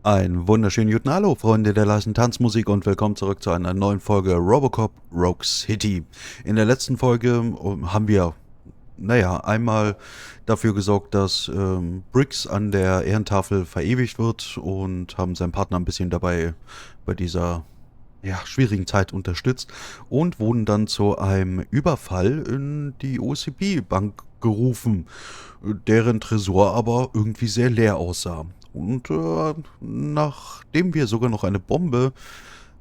Einen wunderschönen guten Hallo, Freunde der leichten Tanzmusik und willkommen zurück zu einer neuen Folge RoboCop Rogue City. In der letzten Folge haben wir, einmal dafür gesorgt, dass Briggs an der Ehrentafel verewigt wird und haben seinen Partner ein bisschen dabei bei dieser schwierigen Zeit unterstützt und wurden dann zu einem Überfall in die OCP-Bank gerufen, deren Tresor aber irgendwie sehr leer aussah. Und nachdem wir sogar noch eine Bombe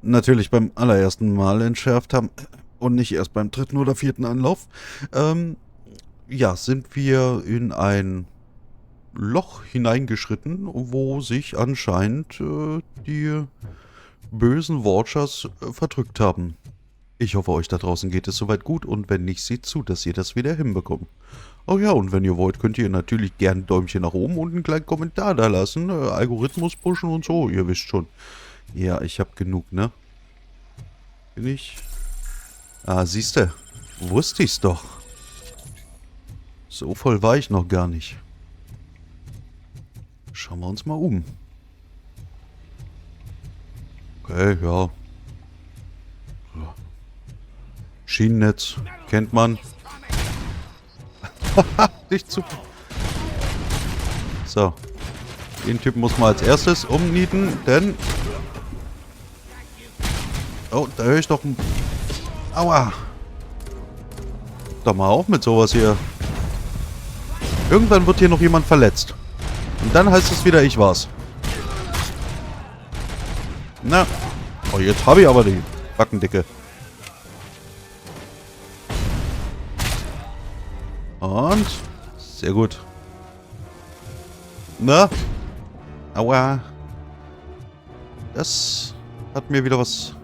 natürlich beim allerersten Mal entschärft haben und nicht erst beim dritten oder vierten Anlauf, sind wir in ein Loch hineingeschritten, wo sich anscheinend die bösen Watchers verdrückt haben. Ich hoffe, euch da draußen geht es soweit gut und wenn nicht, seht zu, dass ihr das wieder hinbekommt. Oh ja, und wenn ihr wollt, könnt ihr natürlich gerne ein Däumchen nach oben und einen kleinen Kommentar da lassen. Algorithmus pushen und so, ihr wisst schon. Ja, ich hab genug, ne? Bin ich? Ah, siehste, wusste ich's doch. So voll war ich noch gar nicht. Schauen wir uns mal um. Okay, ja. So. Schienennetz, kennt man. Nicht zu. So. Den Typen muss man als erstes umnieten, denn... Oh, da höre ich doch ein... Aua! Doch mal auf mit sowas hier. Irgendwann wird hier noch jemand verletzt. Und dann heißt es wieder, ich war's. Na. Oh, jetzt habe ich aber die Backendicke. Und... Sehr gut. Na? Aua. Das hat mir wieder was...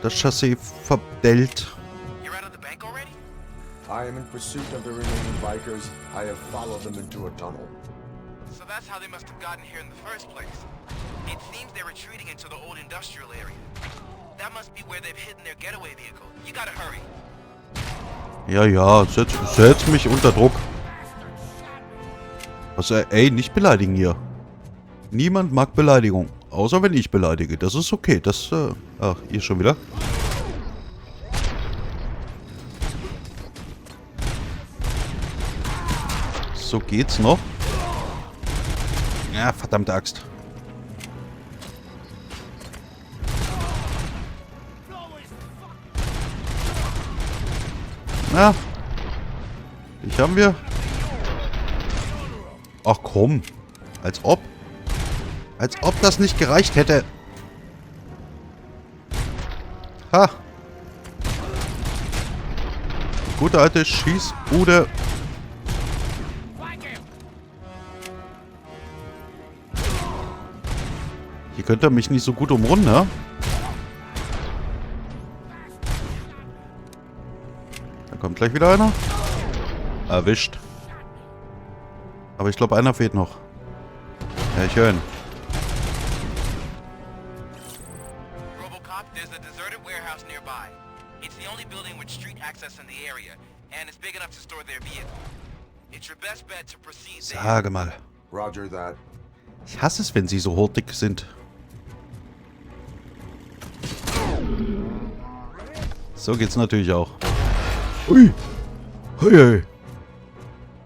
Das Chassis verdellt. You're out of the bank already? I am in pursuit of the remaining bikers. I have followed them into a tunnel. So that's how they must have gotten here in the first place. It seems they're retreating into the old industrial area. That must be where they've hidden their getaway vehicle. You gotta hurry. Ja, setz mich unter Druck. Was, ey, nicht beleidigen hier. Niemand mag Beleidigung. Außer wenn ich beleidige. Das ist okay. Das, ach, ihr schon wieder? So geht's noch. Ja, verdammte Axt. Na, dich haben wir. Ach komm. Als ob. Als ob das nicht gereicht hätte. Ha. Gute alte Schießbude. Hier könnt ihr mich nicht so gut umrunden, ne? Da kommt gleich wieder einer. Erwischt. Aber ich glaube, einer fehlt noch. Ja, ich höre ihn. RoboCop, there's a deserted warehouse nearby. It's the only building with street access in the area, and it's big enough to store their vehicle. It's your best bet to proceed there. Sage mal. Roger that. Ich hasse es, wenn sie so hurtig sind. So geht's natürlich auch. Ui. Hey, hey.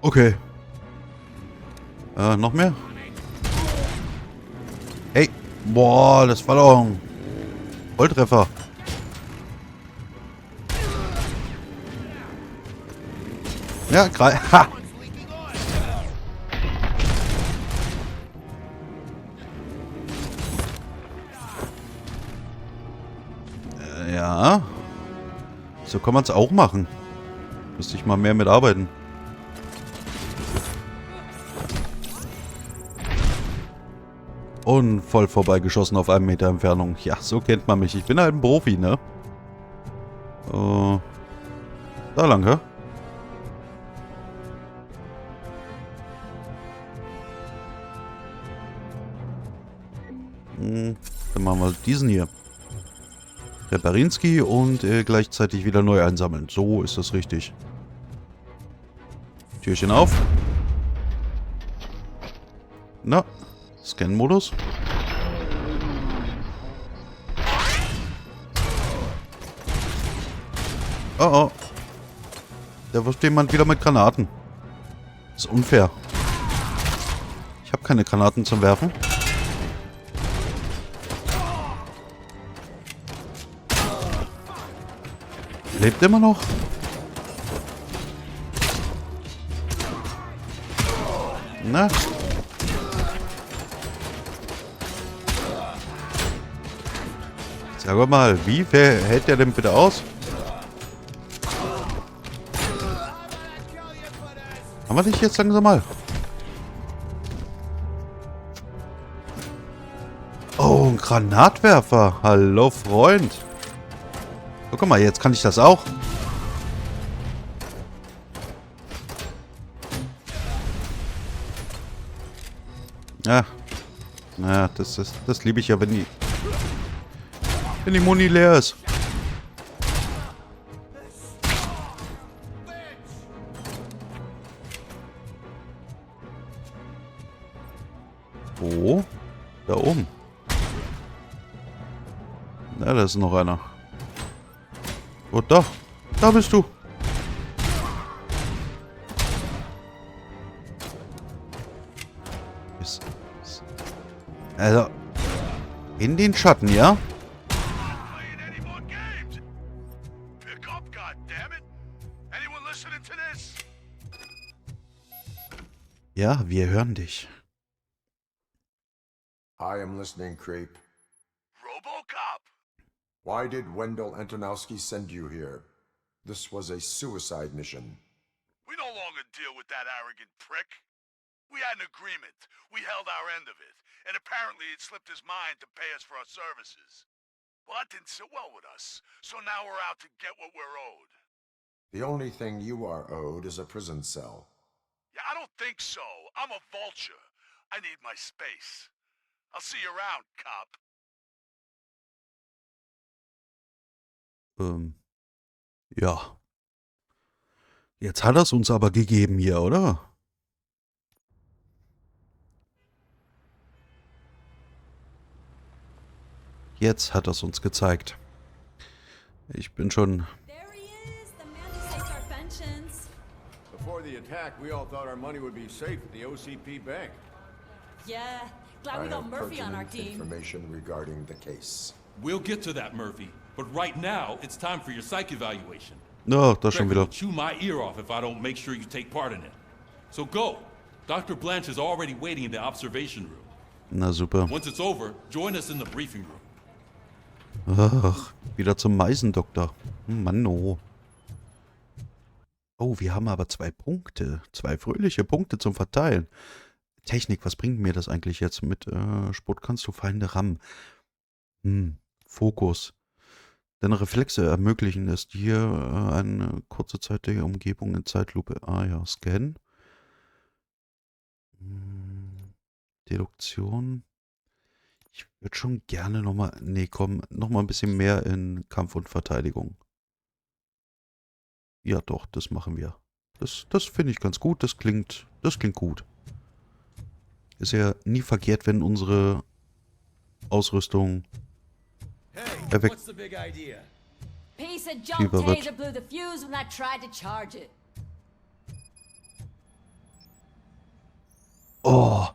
Okay. Noch mehr? Hey. Boah, das war doch ein Volltreffer. Ja, gerade. Ha! Ja. So kann man es auch machen. Müsste ich mal mehr mitarbeiten. Und voll vorbeigeschossen auf 1 Meter Entfernung. Ja, so kennt man mich. Ich bin halt ein Profi, ne? Da lang, hä? Dann machen wir diesen hier. Reparinski und gleichzeitig wieder neu einsammeln. So ist das richtig. Türchen auf. Na, Scan-Modus. Oh oh. Da wirft jemand wieder mit Granaten. Das ist unfair. Ich habe keine Granaten zum Werfen. Lebt immer noch? Na? Sag mal, wie hält der denn bitte aus? Haben wir dich jetzt langsam mal? Oh, ein Granatwerfer. Hallo, Freund. Oh, guck mal, jetzt kann ich das auch. Ja. Naja, das liebe ich ja, wenn die Muni leer ist. Wo? Da oben. Na, da ist noch einer. Oh, da. Da bist du. Also, in den Schatten, ja? Ja, wir hören dich. I am listening, Creep. RoboCop! Why did Wendell Antonowski send you here? This was a suicide mission. We no longer deal with that arrogant prick. We had an agreement. We held our end of it. And apparently it slipped his mind to pay us for our services. Well, that didn't sit well with us. So now we're out to get what we're owed. The only thing you are owed is a prison cell. Yeah, I don't think so. I'm a vulture. I need my space. I'll see you around, cop. Ja. Jetzt hat er es uns aber gegeben hier, oder? Jetzt hat er es uns gezeigt. Ich bin schon... There he is, the man who saved our pensions. Before the attack, we all thought our money would be safe at the OCP bank. Yeah, glad I we got have Murphy on our pertinent team. information regarding the case. We'll get to that, Murphy. But right now, it's time for your psych evaluation. Ja, da schon Record wieder. will chew my ear off if I don't make sure you take part in it. So go. Dr. Blanche is already waiting in the observation room. Na super. Once it's over, join us in the briefing room. Ach, wieder zum Meisendoktor. Mann, oh. Oh, wir haben aber 2 Punkte. 2 fröhliche Punkte zum Verteilen. Technik, was bringt mir das eigentlich jetzt? Mit Sport kannst du Feinde rammen. Fokus. Deine Reflexe ermöglichen es dir, eine kurze Zeit der Umgebung in Zeitlupe. Ah ja, Scan. Deduktion. Ich würde schon gerne nochmal... Nee, komm, nochmal ein bisschen mehr in Kampf und Verteidigung. Ja doch, das machen wir. Das finde ich ganz gut. Das klingt gut. Ist ja nie verkehrt, wenn unsere Ausrüstung Hey, what's the big idea? Piece of junk Über wird. taser blew the fuse when I tried to charge it. Oh,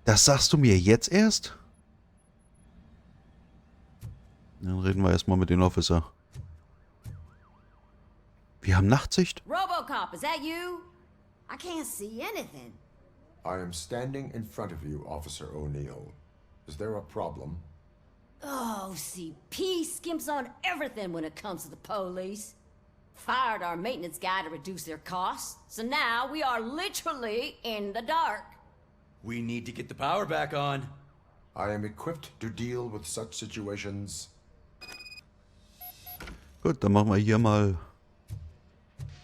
das sagst du mir jetzt erst? Dann reden wir erstmal mit dem Officer. Wir haben Nachtsicht? RoboCop, is that you? I can't see anything. I am standing in front of you, Officer O'Neill. Is there a problem? Oh, OCP skimps on everything when it comes to the police. Fired our maintenance guy to reduce their costs, so now we are literally in the dark. We need to get the power back on. I am equipped to deal with such situations. Gut, dann machen wir hier mal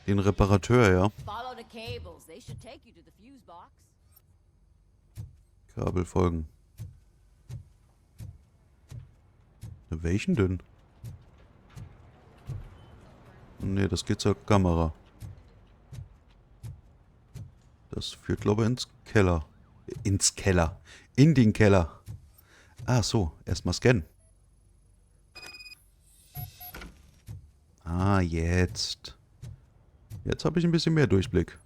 den Reparateur, ja. Follow the cables. They should take you to the fuse box. Kabel folgen. Welchen denn? Ne, das geht zur Kamera. Das führt, glaube ich, ins Keller. In den Keller. Ach so, erstmal scannen. Ah, jetzt. Jetzt habe ich ein bisschen mehr Durchblick.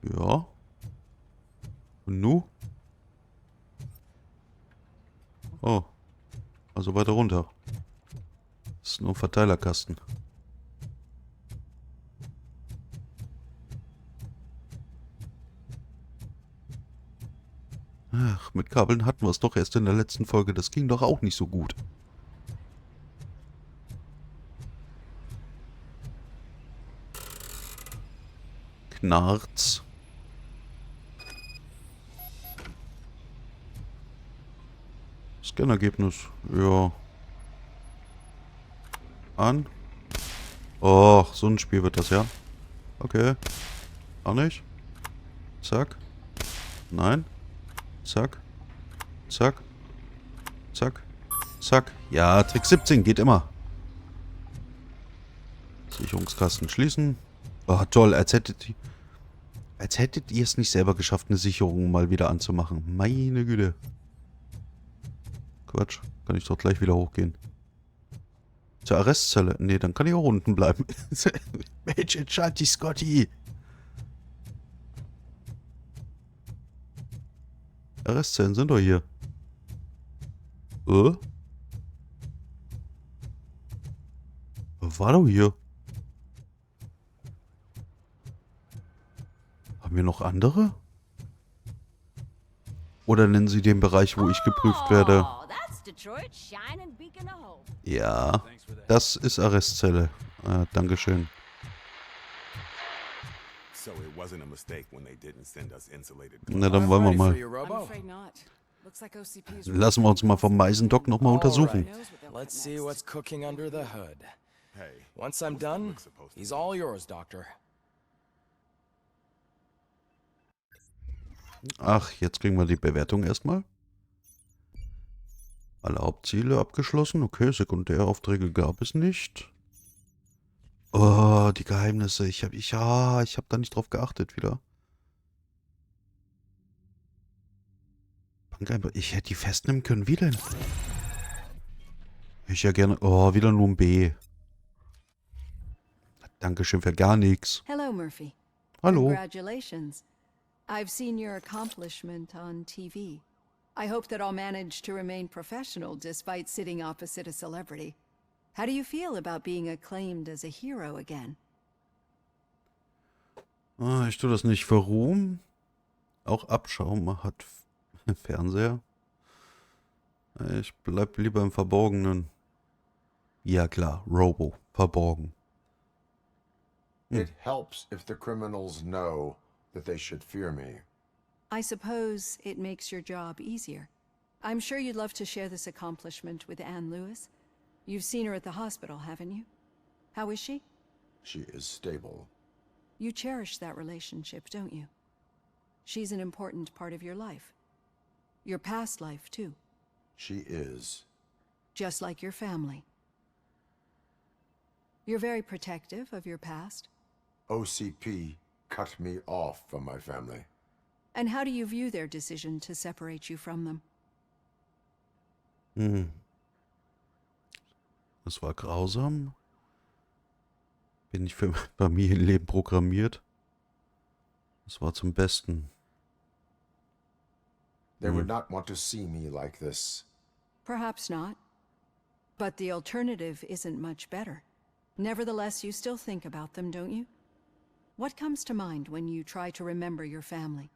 Ja. Und nu? Oh. Also weiter runter. Das ist nur ein Verteilerkasten. Ach, mit Kabeln hatten wir es doch erst in der letzten Folge. Das ging doch auch nicht so gut. Knarz. Scannergebnis. Ja. An. Och, so ein Spiel wird das, ja. Okay. Auch nicht. Zack. Nein. Zack. Zack. Zack. Zack. Ja, Trick 17 geht immer. Sicherungskasten schließen. Oh, toll. Als hättet ihr es nicht selber geschafft, eine Sicherung mal wieder anzumachen. Meine Güte. Quatsch. Kann ich doch gleich wieder hochgehen. Zur Arrestzelle. Nee, dann kann ich auch unten bleiben. Mensch, entscheid dich, Scotty. Arrestzellen sind doch hier. War doch hier. Haben wir noch andere? Oder nennen Sie den Bereich, wo ich geprüft werde? Oh, that's Detroit's shining beacon of hope. Ja, das ist Arrestzelle. Dankeschön. So it wasn't a mistake when they didn't send us insulated. Na, dann wollen wir Ready for mal. you, Robo? afraid not. Looks like OCP's Lassen wir uns mal vom Meisendock nochmal untersuchen. knows what they'll Let's cut see next. what's cooking under the hood. Hey, Once I'm done, he's all yours, Doctor. Ach, jetzt kriegen wir die Bewertung erstmal. Alle Hauptziele abgeschlossen. Okay, Sekundäraufträge gab es nicht. Oh, die Geheimnisse. Ich hab da nicht drauf geachtet wieder. Ich hätte die festnehmen können. Wie denn? Ich ja gerne. Oh, wieder nur ein B. Dankeschön für gar nichts. Hello, Murphy. Hallo. Congratulations. I've seen your accomplishment on TV. I hope that I'll manage to remain professional despite sitting opposite a celebrity. How do you feel about being acclaimed as a hero again? Ich tue das nicht für Ruhm. Auch Abschaum hat Fernseher. Ich bleib lieber im Verborgenen. Ja klar, Robo, verborgen. It helps if the criminals know that they should fear me. I suppose it makes your job easier. I'm sure you'd love to share this accomplishment with Anne Lewis. You've seen her at the hospital, haven't you? How is she? She is stable. You cherish that relationship, don't you? She's an important part of your life. Your past life, too. She is. Just like your family. You're very protective of your past. OCP cut me off from my family. And how do you view their decision to separate you from them? Das war grausam. Bin ich für Familienleben programmiert. Das war zum Besten. They would not want to see me like this. Perhaps not. But the alternative isn't much better. Nevertheless, you still think about them, don't you? What comes to mind when you try to remember your family?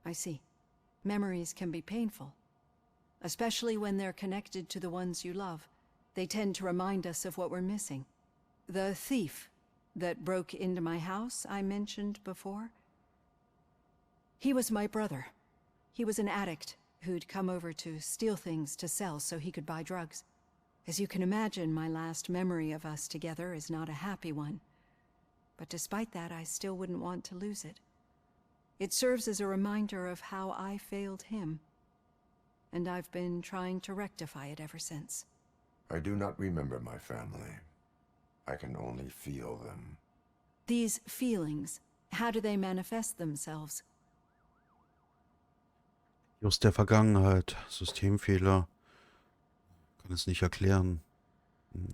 I see. Memories can be painful. Especially when they're connected to the ones you love. They tend to remind us of what we're missing. The thief that broke into my house I mentioned before. He was my brother. He was an addict who'd come over to steal things to sell so he could buy drugs. As you can imagine, my last memory of us together is not a happy one. But despite that, I still wouldn't want to lose it. It serves as a reminder of how I failed him. And I've been trying to rectify it ever since. I do not remember my family. I can only feel them. These feelings, how do they manifest themselves? Just der Vergangenheit. Systemfehler. Kann es nicht erklären.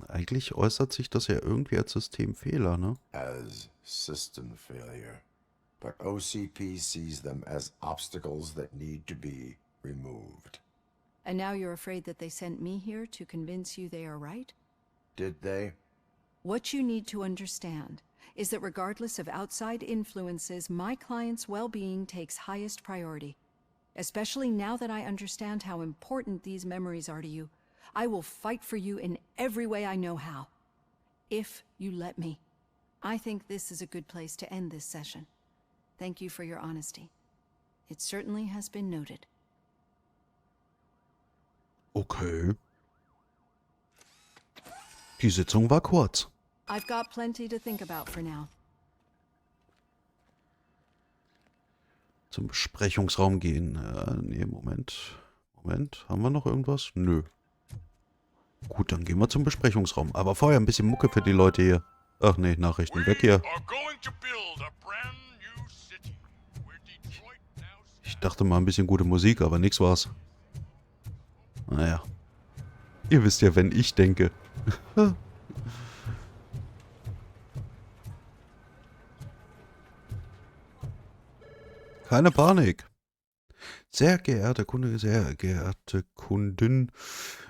Eigentlich äußert sich das ja irgendwie als Systemfehler, ne? As system failure. But OCP sees them as obstacles that need to be removed. And now you're afraid that they sent me here to convince you they are right? Did they? What you need to understand is that regardless of outside influences, my client's well-being takes highest priority. Especially now that I understand how important these memories are to you, I will fight for you in every way I know how. If you let me. I think this is a good place to end this session. Thank you for your honesty. It certainly has been noted. Okay. Die Sitzung war kurz. I've got plenty to think about for now. Zum Besprechungsraum gehen. Nee, Moment. Moment, haben wir noch irgendwas? Nö. Gut, dann gehen wir zum Besprechungsraum. Aber vorher ein bisschen Mucke für die Leute hier. Ach nee, Nachrichten weg hier. Ich dachte mal ein bisschen gute Musik, aber nix war's. Naja. Ihr wisst ja, wenn ich denke. Keine Panik. Sehr geehrter Kunde, sehr geehrte Kundin,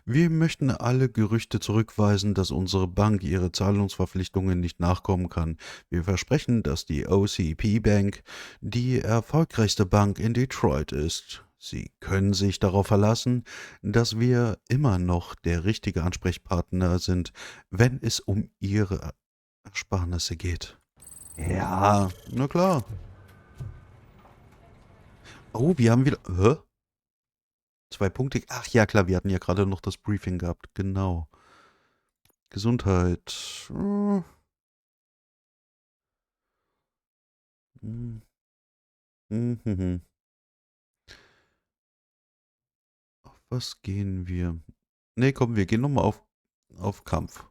wir möchten alle Gerüchte zurückweisen, dass unsere Bank ihre Zahlungsverpflichtungen nicht nachkommen kann. Wir versprechen, dass die OCP Bank die erfolgreichste Bank in Detroit ist. Sie können sich darauf verlassen, dass wir immer noch der richtige Ansprechpartner sind, wenn es um Ihre Ersparnisse geht. Ja, na klar. Oh, wir haben wieder... Hä? 2 Punkte. Ach ja, klar, wir hatten ja gerade noch das Briefing gehabt. Genau. Gesundheit. Auf was gehen wir? Ne, komm, wir gehen nochmal auf Kampf.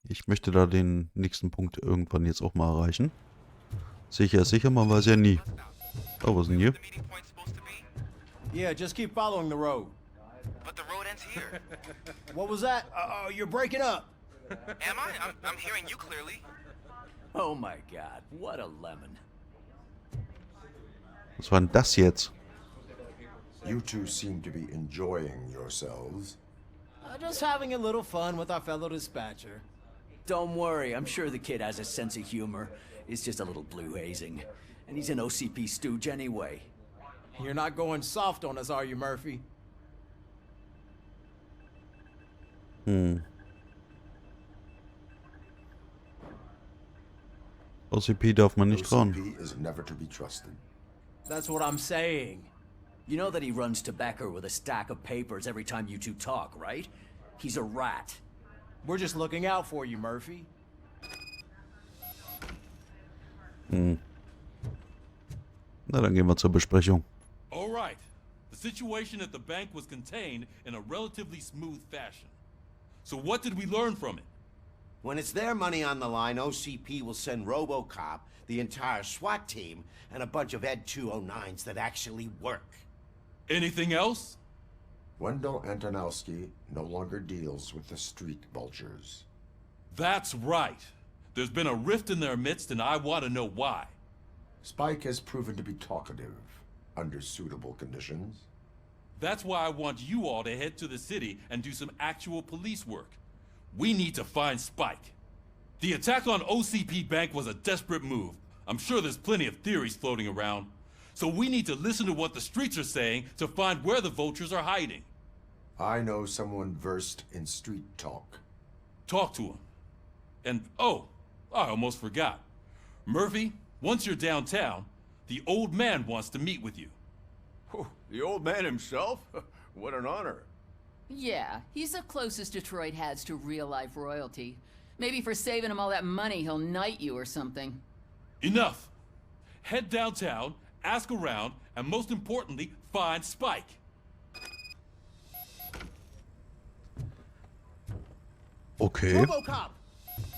Ich möchte da den nächsten Punkt irgendwann jetzt auch mal erreichen. Sicher, sicher, man weiß ja nie. Oh, was ist denn hier? Yeah, just keep following the road. But the road ends here. What was that? You're breaking up. Am I? I'm hearing you clearly. Oh my god, what a lemon. Was war denn das jetzt? You two seem to be enjoying yourselves. Just having a little fun with our fellow dispatcher. Don't worry, I'm sure the kid has a sense of humor. It's just a little blue hazing. And he's an OCP stooge anyway. You're not going soft on us, are you, Murphy? OCP darf man nicht trauen. OCP is never to be trusted. That's what I'm saying. You know that he runs to Becker with a stack of papers every time you two talk, right? He's a rat. We're just looking out for you, Murphy. Na, dann gehen wir zur Besprechung. All right. The situation at the bank was contained in a relatively smooth fashion. So what did we learn from it? When it's their money on the line, OCP will send RoboCop, the entire SWAT team, and a bunch of Ed 209s that actually work. Anything else? Wendell Antonowski no longer deals with the street vultures. That's right. There's been a rift in their midst, and I want to know why. Spike has proven to be talkative under suitable conditions. That's why I want you all to head to the city and do some actual police work. We need to find Spike. The attack on OCP Bank was a desperate move. I'm sure there's plenty of theories floating around. So we need to listen to what the streets are saying to find where the vultures are hiding. I know someone versed in street talk. Talk to him. And, oh, I almost forgot. Murphy, once you're downtown, the old man wants to meet with you. Oh, the old man himself? What an honor. Yeah, he's the closest Detroit has to real-life royalty. Maybe for saving him all that money, he'll knight you or something. Enough. Head downtown, ask around, and most importantly, find Spike. Okay. RoboCop!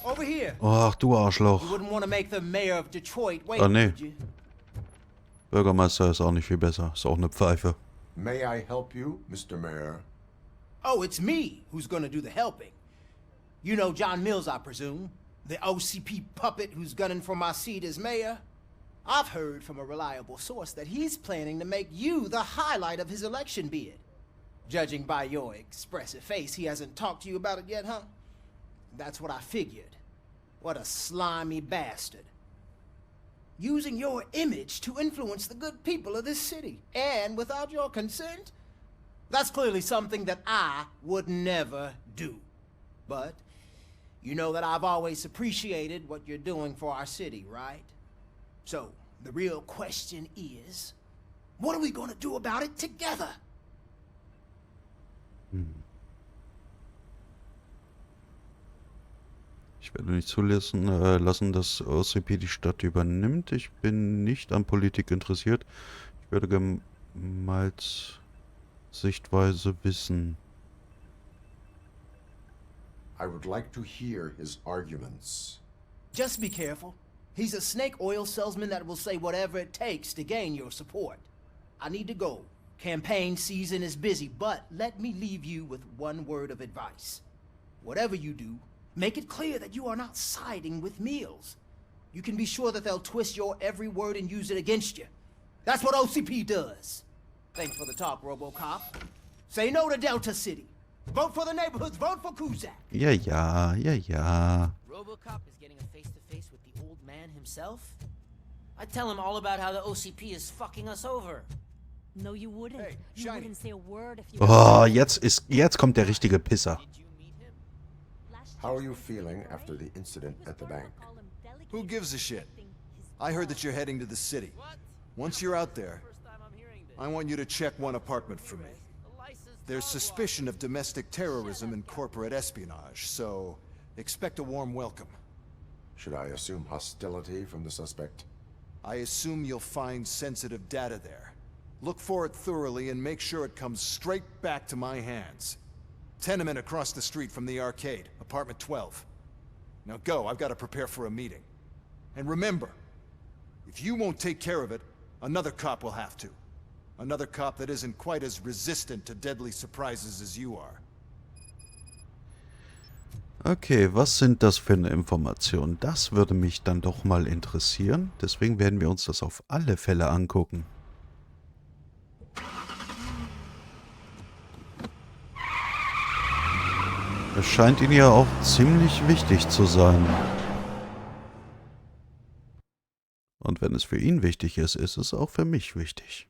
Over here! Ach, du Arschloch. You wouldn't want to make the mayor of Detroit wait, Ah, nee. would you? Bürgermeister ist auch nicht viel besser. Ist auch eine Pfeife. May I help you, Mr. Mayor? Oh, it's me who's gonna do the helping. You know John Mills, I presume? The OCP puppet who's gunning for my seat as mayor? I've heard from a reliable source that he's planning to make you the highlight of his election bid. Judging by your expressive face, he hasn't talked to you about it yet, huh? That's what I figured. What a slimy bastard. Using your image to influence the good people of this city, and without your consent? That's clearly something that I would never do. But you know that I've always appreciated what you're doing for our city, right? So, the real question is, what are we gonna do about it together? Ich werde nicht zulassen, lassen, dass OCP die Stadt übernimmt. Ich bin nicht an Politik interessiert. Ich würde gerne Miles Sichtweise wissen. I would like to hear his arguments. Just be careful. He's a snake oil salesman that will say whatever it takes to gain your support. I need to go. Campaign season is busy, but let me leave you with one word of advice. Whatever you do, make it clear that you are not siding with Mills. You can be sure that they'll twist your every word and use it against you. That's what OCP does. Thanks for the talk, RoboCop. Say no to Delta City. Vote for the neighborhoods, vote for Kuzak. Ja, ja, ja, ja. RoboCop is getting a face-to-face with the old man himself? I'd tell him all about how the OCP is fucking us over. No, you wouldn't. Hey, you Shiny. wouldn't say a word if you... Oh, jetzt kommt der richtige Pisser. How are you feeling after the incident at the bank? Who gives a shit? I heard that you're heading to the city. Once you're out there, I want you to check one apartment for me. There's suspicion of domestic terrorism and corporate espionage, so expect a warm welcome. Should I assume hostility from the suspect? I assume you'll find sensitive data there. Look for it thoroughly and make sure it comes straight back to my hands. Tenement across the street from the arcade, apartment 12. Now go, I've got to prepare for a meeting. And remember, if you won't take care of it, another cop will have to. Another cop that isn't quite as resistant to deadly surprises as you are. Okay, was sind das für eine Information? Das würde mich dann doch mal interessieren. Deswegen werden wir uns das auf alle Fälle angucken. Es scheint Ihnen ja auch ziemlich wichtig zu sein. Und wenn es für ihn wichtig ist, ist es auch für mich wichtig.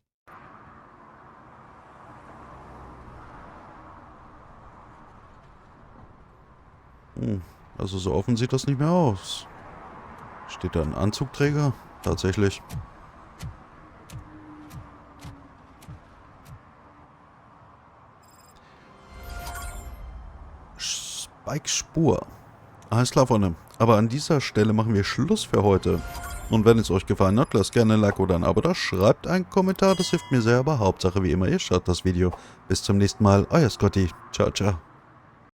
Also so offen sieht das nicht mehr aus. Steht da ein Anzugträger? Tatsächlich. Spike-Spur. Alles klar, Freunde. Aber an dieser Stelle machen wir Schluss für heute. Und wenn es euch gefallen hat, lasst gerne ein Like oder ein Abo da. Schreibt einen Kommentar, das hilft mir sehr. Aber Hauptsache wie immer, ihr schaut das Video. Bis zum nächsten Mal. Euer Scotty. Ciao, ciao.